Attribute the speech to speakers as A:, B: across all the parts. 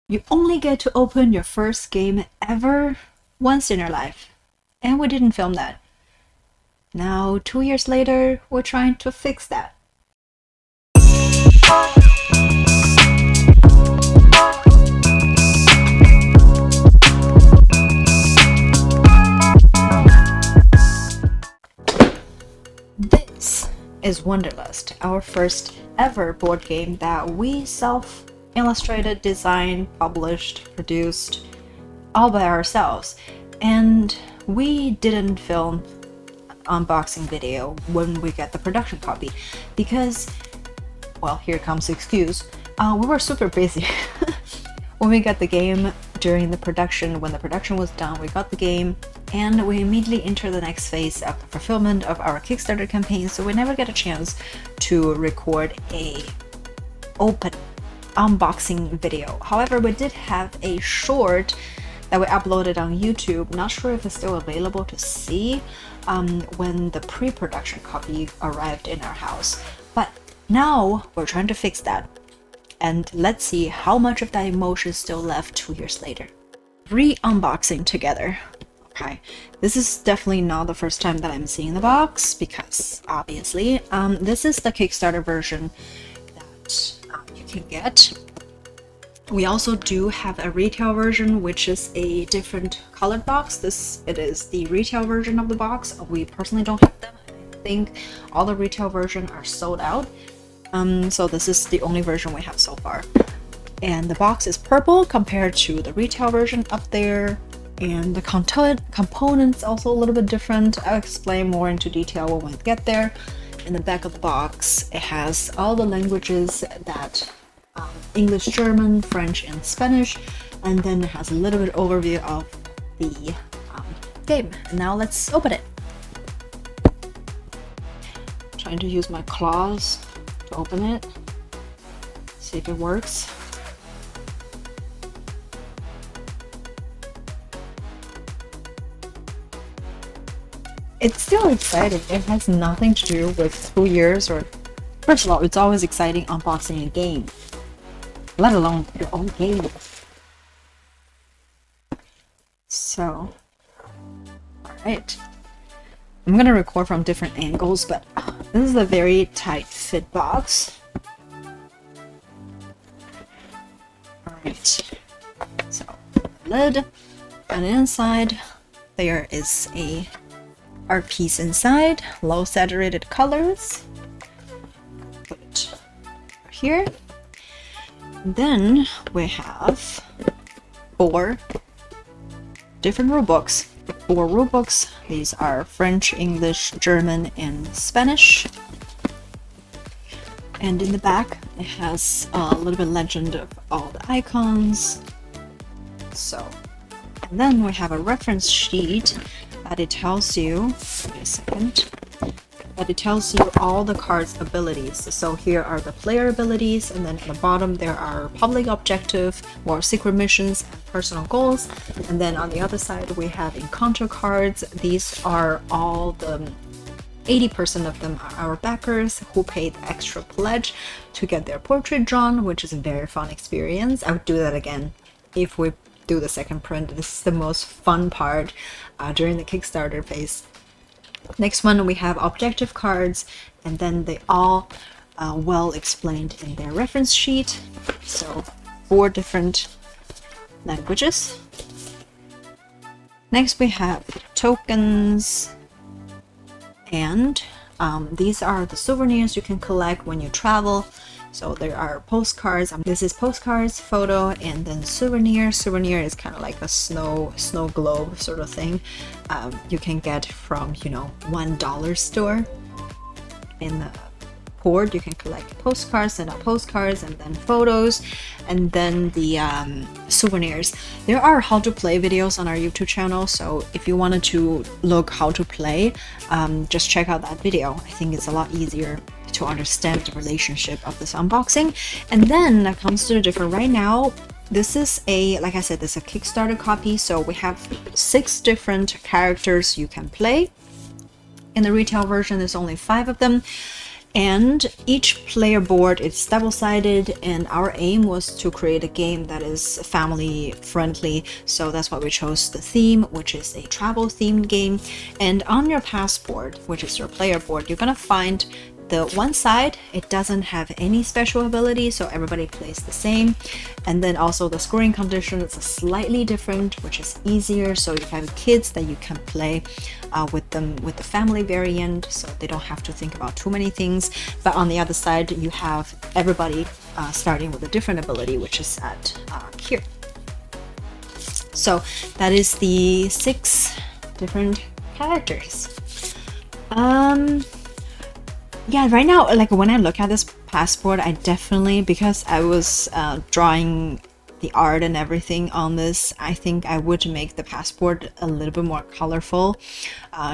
A: You only get to open your first game ever once in your life. And we didn't film that. Now, 2 years later, we're trying to fix that. This is Wonderlust, our first ever board game that we self-illustrated, designed, published, produced, all by ourselves. And we didn't film an unboxing video when we got the production copy because, well, here comes the excuse, we were super busy. When we got the game during the production, when the production was done, we got the game and we immediately enter the next phase of the fulfillment of our Kickstarter campaign, so we never get a chance to record a open unboxing video. However, we did have a short that we uploaded on YouTube. Not sure if it's still available to see when the pre-production copy arrived in our house, but now we're trying to fix that. And let's see how much of that emotion is still left 2 years later. Re-unboxing together. Okay, this is definitely not the first time that I'm seeing the box because obviously this is the Kickstarter version that you can get. We also do have a retail version, which is a different colored box. It is the retail version of the box. We personally don't have them. I think all the retail versions are sold out. So this is the only version we have so far. And the box is purple compared to the retail version up there. And the components also a little bit different. I'll explain more into detail when we get there. In the back of the box, it has all the languages that English, German, French, and Spanish. And then it has a little bit overview of the game. Now let's open it. Trying to use my claws to open it, see if it works. It's still exciting. It has nothing to do with 2 years or... First of all, it's always exciting unboxing a game, let alone your own game. So, alright. I'm gonna record from different angles, but this is a very tight fit box. Alright, so lid, and inside there is a art piece inside, low saturated colors. Put it over here. And then we have 4 different rulebooks. 4 rulebooks. These are French, English, German, and Spanish. And in the back, it has a little bit legend of all the icons. So, and then we have a reference sheet that it tells you. Wait a second. That it tells you all the cards' abilities. So here are the player abilities, and then at the bottom there are public objective or secret missions and personal goals. And then on the other side we have encounter cards. These are all the 80% of them are our backers who paid extra pledge to get their portrait drawn, which is a very fun experience. I would do that again if we do the second print. This is the most fun part during the Kickstarter phase. Next one, we have objective cards, and then they all well explained in their reference sheet. So 4 different languages. Next we have tokens, and these are the souvenirs you can collect when you travel. So there are postcards. This is postcards, photo, and then souvenir. Souvenir is kind of like a snow globe sort of thing. You can get from, you know, $1 store. In the port, you can collect postcards, send out postcards, and then photos, and then the souvenirs. There are how to play videos on our YouTube channel, so if you wanted to look how to play, just check out that video. I think it's a lot easier to understand the relationship of this unboxing. And then that comes to the different. Right now, this is a, like I said, this is a Kickstarter copy, so we have 6 different characters you can play. In the retail version, there's only 5 of them. And each player board is double-sided, and our aim was to create a game that is family friendly, so that's why we chose the theme, which is a travel themed game. And on your passport, which is your player board, you're gonna find the one side, it doesn't have any special ability, so everybody plays the same. And then also the scoring condition is slightly different, which is easier, so you have kids that you can play with them with the family variant, so they don't have to think about too many things. But on the other side, you have everybody starting with a different ability, which is at here. So that is the 6 different characters. Yeah, right now, like when I look at this passport, I definitely, because I was drawing the art and everything on this, I think I would make the passport a little bit more colorful,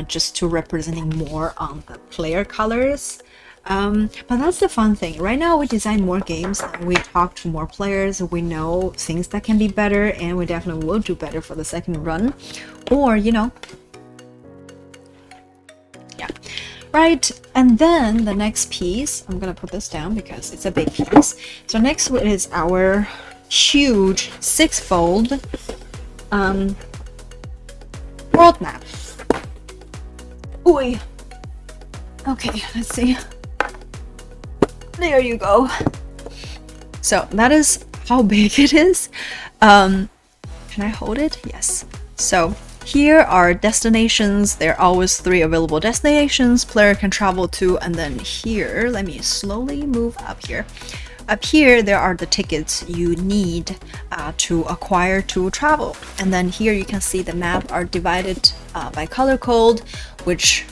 A: just to representing more on the player colors. But that's the fun thing. Right now we design more games, we talk to more players, we know things that can be better, and we definitely will do better for the second run. Or, you know, yeah. Right, and then the next piece, I'm gonna put this down because it's a big piece. So next is our huge 6-fold world map. Ooh. Okay, let's see. There you go. So that is how big it is. Can I hold it? Yes. So here are destinations. There are always 3 available destinations player can travel to, and then here, let me slowly move up here. Up here, there are the tickets you need to acquire to travel. And then here you can see the map are divided by color code, which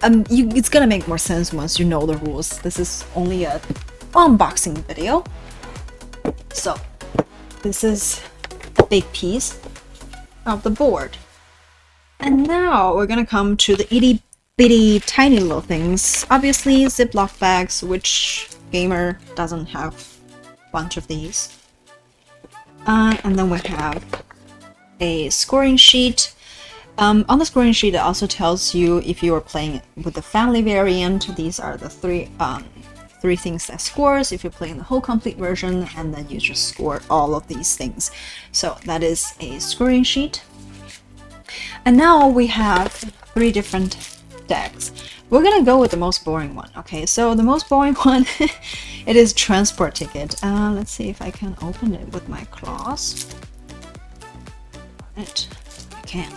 A: it's gonna make more sense once you know the rules. This is only a unboxing video. So this is a big piece of the board. And now we're gonna come to the itty bitty tiny little things. Obviously Ziploc bags, which gamer doesn't have a bunch of these. And then we have a scoring sheet. On the scoring sheet, it also tells you if you are playing with the family variant, these are the 3 things that scores. If you're playing the whole complete version, and then you just score all of these things. So that is a scoring sheet. And now we have 3 different decks. We're gonna go with the most boring one. Okay, so the most boring one, it is transport ticket. Let's see if I can open it with my claws. I can.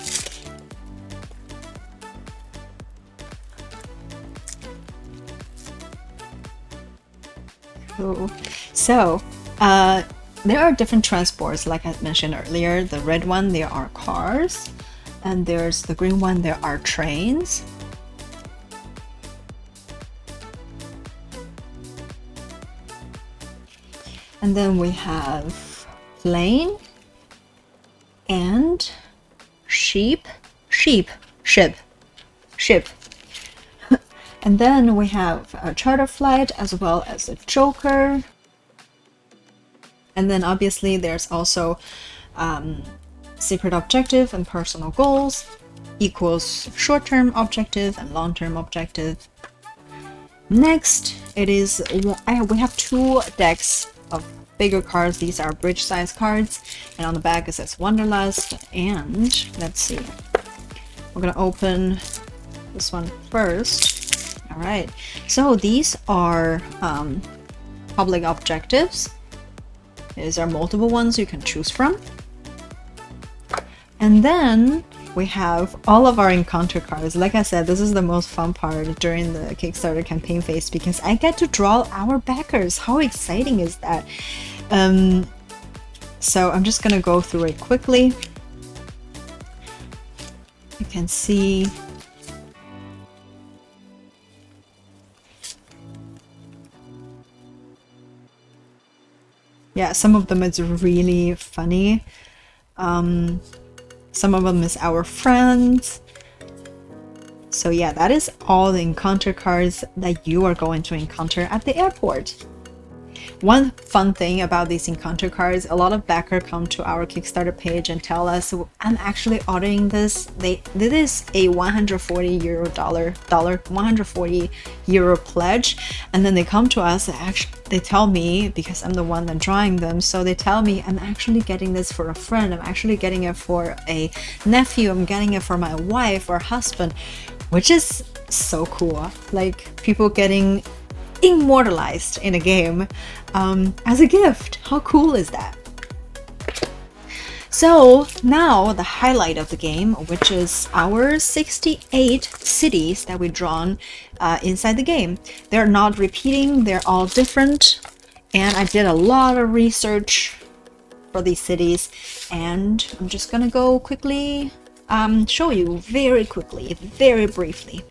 A: Cool. So, there are different transports, like I mentioned earlier. The red one, there are cars, and there's the green one, there are trains. And then we have plane and ship. And then we have a charter flight as well as a joker. And then obviously there's also secret objective and personal goals equals short-term objective and long-term objective. Next, it is we have 2 decks of bigger cards. These are bridge size cards, and on the back it says Wanderlust. And let's see, we're gonna open this one first. All right, so these are public objectives. These are multiple ones you can choose from. And then we have all of our encounter cards. Like I said, this is the most fun part during the Kickstarter campaign phase because I get to draw our backers. How exciting is that? So I'm just gonna go through it quickly. You can see yeah, some of them is really funny. Some of them is our friends. So yeah, that is all the encounter cards that you are going to encounter at the airport. One fun thing about these encounter cards, a lot of backers come to our Kickstarter page and tell us, I'm actually ordering this. This is a 140 euro pledge, and then they come to us. They tell me, because I'm the one that drawing them, so they tell me I'm actually getting this for a friend. I'm actually getting it for a nephew. I'm getting it for my wife or husband, which is so cool. Like people getting immortalized in a game as a gift. How cool is that? So now the highlight of the game, which is our 68 cities that we've drawn inside the game. They're not repeating, they're all different, and I did a lot of research for these cities, and I'm just gonna go quickly show you very quickly, very briefly.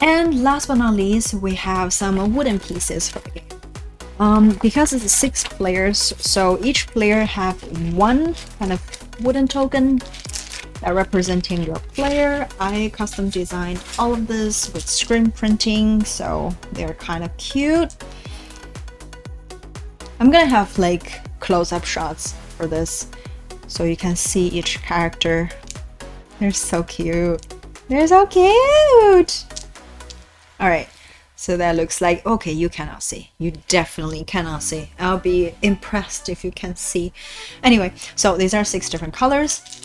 A: And last but not least, we have some wooden pieces for the game. Because it's 6 players, so each player have one kind of wooden token that representing your player. I custom designed all of this with screen printing, so they're kind of cute. I'm gonna have like close-up shots for this, so you can see each character. They're so cute. They're so cute! Alright, so that looks like, okay, you cannot see. You definitely cannot see. I'll be impressed if you can see. Anyway, so these are 6 different colors.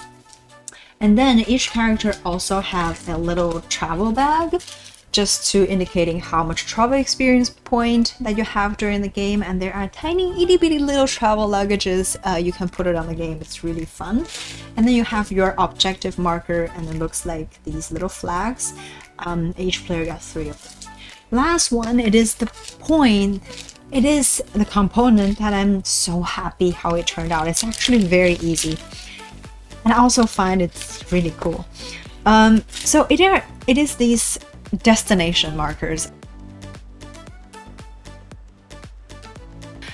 A: And then each character also has a little travel bag, just to indicating how much travel experience point that you have during the game. And there are tiny itty bitty little travel luggages. You can put it on the game. It's really fun. And then you have your objective marker, and it looks like these little flags. Each player got 3 of them. Last one, it is the point. It is the component that I'm so happy how it turned out. It's actually very easy. And I also find it's really cool. So it is these destination markers.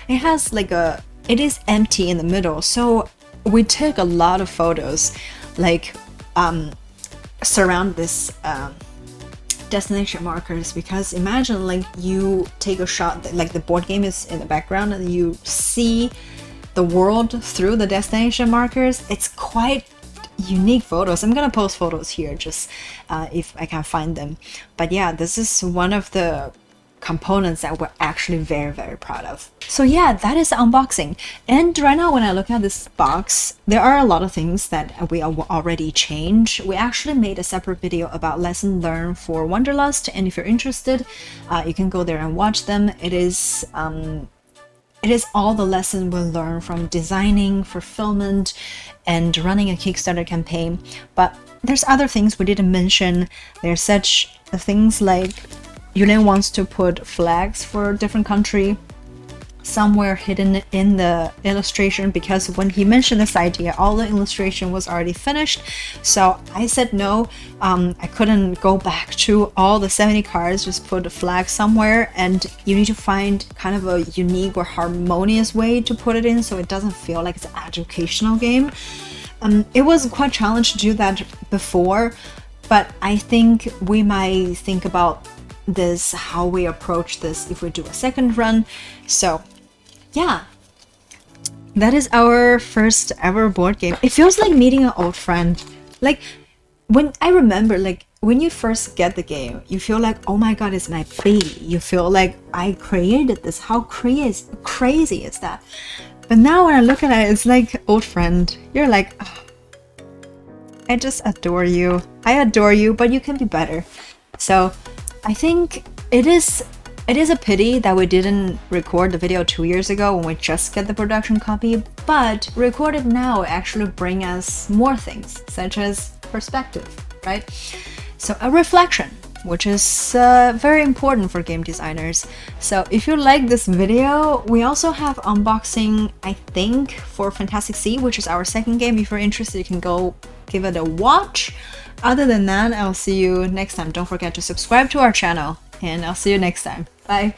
A: It has like it is empty in the middle. So we took a lot of photos, like surround this destination markers, because imagine like you take a shot that, like the board game is in the background and you see the world through the destination markers. It's quite unique photos. I'm gonna post photos here just if I can find them. But yeah, this is one of the components that we're actually very proud of. So yeah, that is the unboxing. And right now when I look at this box, there are a lot of things that we already changed. We actually made a separate video about lesson learned for Wanderlust, and if you're interested, you can go there and watch them. It is all the lessons we learned from designing, fulfillment, and running a Kickstarter campaign. But there's other things we didn't mention. There's such things like Yulin wants to put flags for different country somewhere hidden in the illustration, because when he mentioned this idea, all the illustration was already finished. So I said no, I couldn't go back to all the 70 cards, just put a flag somewhere, and you need to find kind of a unique or harmonious way to put it in so it doesn't feel like it's an educational game. It was quite challenging to do that before, but I think we might think about this, how we approach this if we do a second run. So yeah, that is our first ever board game. It feels like meeting an old friend. Like when I remember, like when you first get the game, you feel like, oh my god, it's my baby. You feel like I created this. How crazy is that? But now when I look at it, it's like old friend. You're like, oh, I just adore you. I adore you, but you can be better. So I think it is a pity that we didn't record the video 2 years ago when we just get the production copy, but recorded now actually bring us more things, such as perspective, right? So a reflection which is very important for game designers. So if you like this video, we also have unboxing, I think, for Fintastic Sea, which is our second game. If you're interested, you can go give it a watch. Other than that, I'll see you next time. Don't forget to subscribe to our channel, and I'll see you next time. Bye!